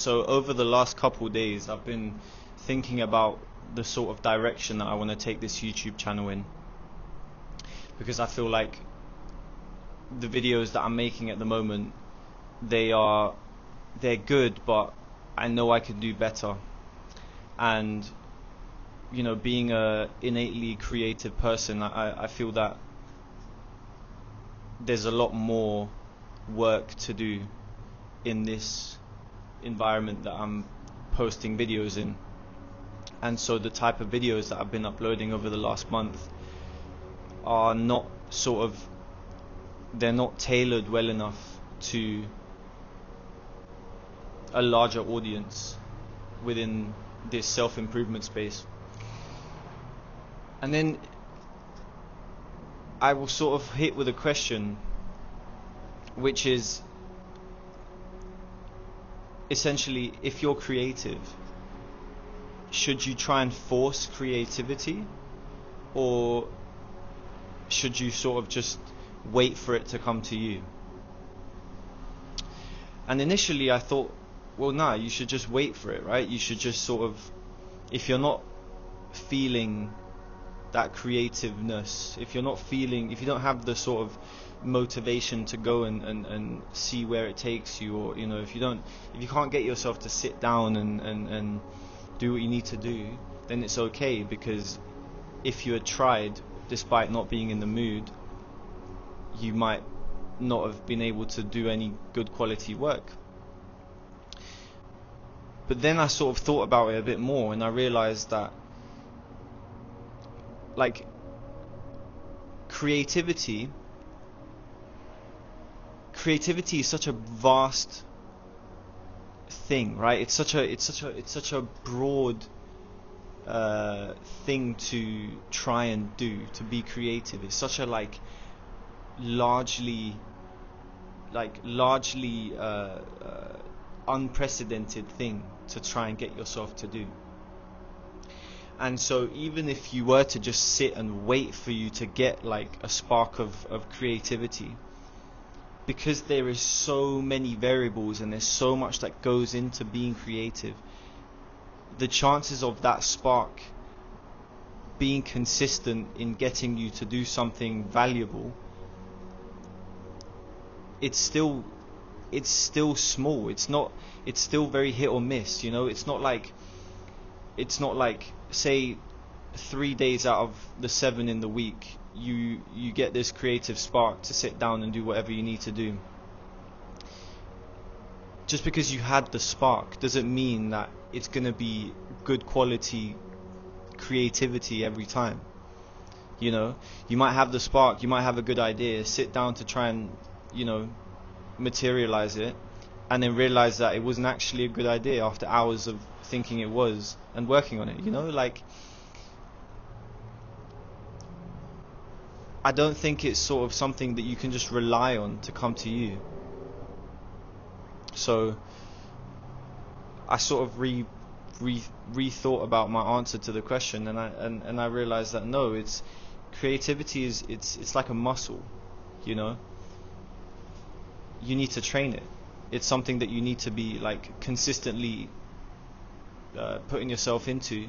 So over the last couple days, I've been thinking about the sort of direction that I want to take this YouTube channel in, because I feel like the videos that I'm making at the moment, they're good, but I know I can do better. And being a innately creative person, I feel that there's a lot more work to do in this environment that I'm posting videos in. And so the type of videos that I've been uploading over the last month are not they're not tailored well enough to a larger audience within this self-improvement space. And then I will sort of hit with a question, which is essentially, if you're creative, should you try and force creativity, or should you sort of just wait for it to come to you? And initially I thought, well, nah, you should just wait for it, right? You should just sort of, if you're not feeling that creativeness, if you don't have the sort of motivation to go and see where it takes you, or if you can't get yourself to sit down and do what you need to do, then it's okay, because if you had tried despite not being in the mood, you might not have been able to do any good quality work. But then I sort of thought about it a bit more, and I realized that, like, creativity is such a vast thing, right? It's such a broad thing to try and do, to be creative. It's such a largely unprecedented thing to try and get yourself to do. And so even if you were to just sit and wait for you to get like a spark of creativity, because there is so many variables and there's so much that goes into being creative, the chances of that spark being consistent in getting you to do something valuable, it's still small. It's still very hit or miss. It's not like say 3 days out of the 7 in the week you get this creative spark to sit down and do whatever you need to do. Just because you had the spark doesn't mean that it's going to be good quality creativity every time. You might have the spark, you might have a good idea, sit down to try and materialize it, and then realize that it wasn't actually a good idea after hours of thinking it was and working on it. I don't think it's sort of something that you can just rely on to come to you. So I sort of rethought about my answer to the question, and I realized that no, it's creativity is it's like a muscle. You need to train it. It's something that you need to be consistently putting yourself into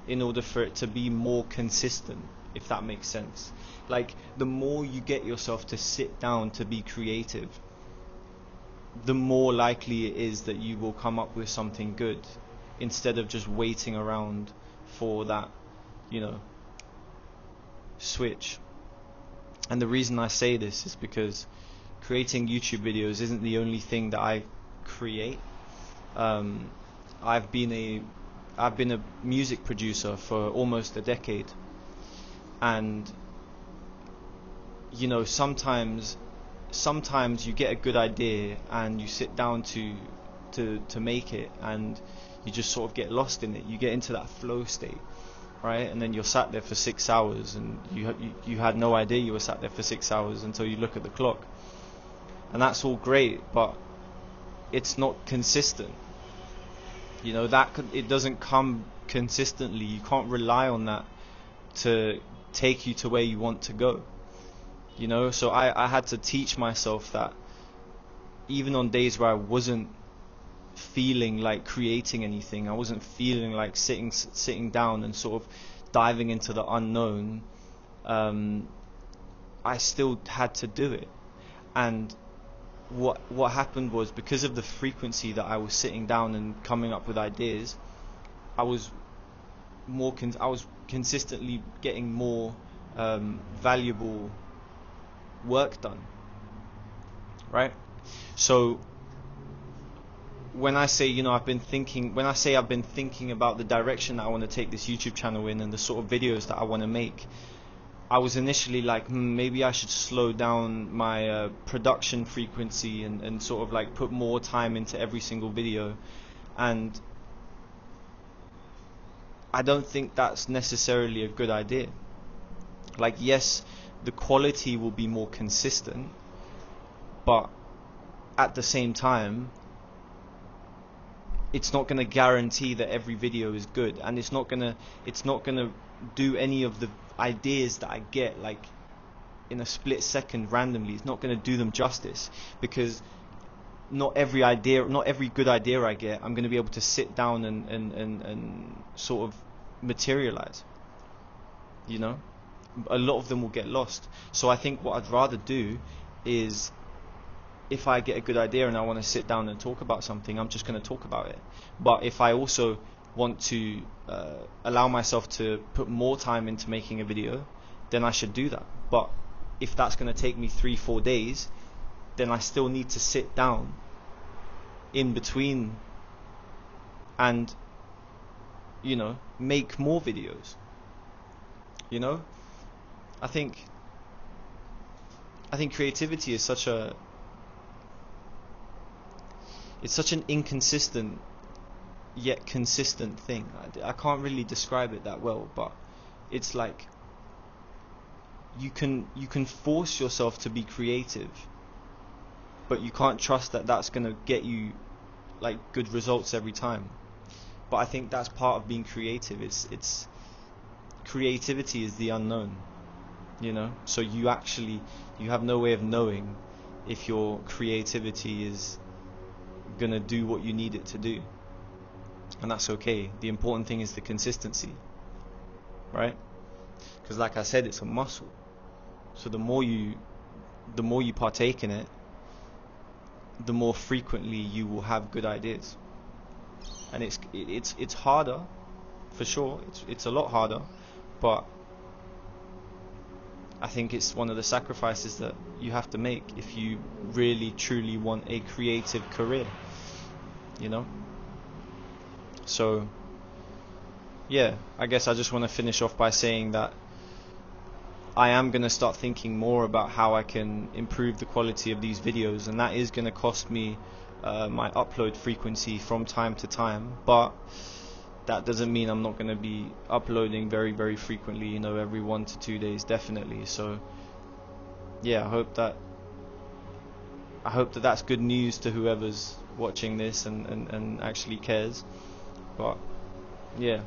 in order for it to be more consistent, if that makes sense. The more you get yourself to sit down to be creative, the more likely it is that you will come up with something good, instead of just waiting around for that switch. And the reason I say this is because creating YouTube videos isn't the only thing that I create. I've been a music producer for almost a decade, and sometimes you get a good idea and you sit down to make it, and you just sort of get lost in it. You get into that flow state, right? And then you're sat there for 6 hours, and you had no idea you were sat there for 6 hours until you look at the clock. And that's all great, but it's not consistent. It doesn't come consistently. You can't rely on that to take you to where you want to go. So I had to teach myself that even on days where I wasn't feeling like creating anything. I wasn't feeling like sitting down and sort of diving into the unknown. I still had to do it. And what happened was, because of the frequency that I was sitting down and coming up with ideas, I was consistently getting more valuable work done, right? So when I say, I've been thinking about the direction that I want to take this YouTube channel in and the sort of videos that I want to make, I was initially like, maybe I should slow down my production frequency and sort of like put more time into every single video. And I don't think that's necessarily a good idea. Like, yes, the quality will be more consistent, but at the same time, it's not going to guarantee that every video is good, and it's not going to do any of the ideas that I get like in a split second randomly. It's not going to do them justice, because not every good idea I get, I'm going to be able to sit down and sort of materialize. A lot of them will get lost. So I think what I'd rather do is, if I get a good idea and I want to sit down and talk about something, I'm just going to talk about it. But if I also want to allow myself to put more time into making a video, then I should do that. But if that's going to take me 3-4 days, then I still need to sit down in between and make more videos. I think creativity is such an inconsistent yet consistent thing. I can't really describe it that well, but it's like you can force yourself to be creative, but you can't trust that that's going to get you like good results every time. But I think that's part of being creative. It's creativity is the unknown, so you have no way of knowing if your creativity is gonna do what you need it to do, and that's okay. The important thing is the consistency, right? Because like I said, it's a muscle. So the more you partake in it, the more frequently you will have good ideas. And it's harder, for sure. It's a lot harder, but I think it's one of the sacrifices that you have to make if you really truly want a creative career, So yeah, I guess I just want to finish off by saying that I am going to start thinking more about how I can improve the quality of these videos, and that is going to cost me my upload frequency from time to time, but that doesn't mean I'm not going to be uploading very, very frequently, every 1 to 2 days, definitely. So yeah, I hope that that's good news to whoever's watching this and actually cares. But yeah,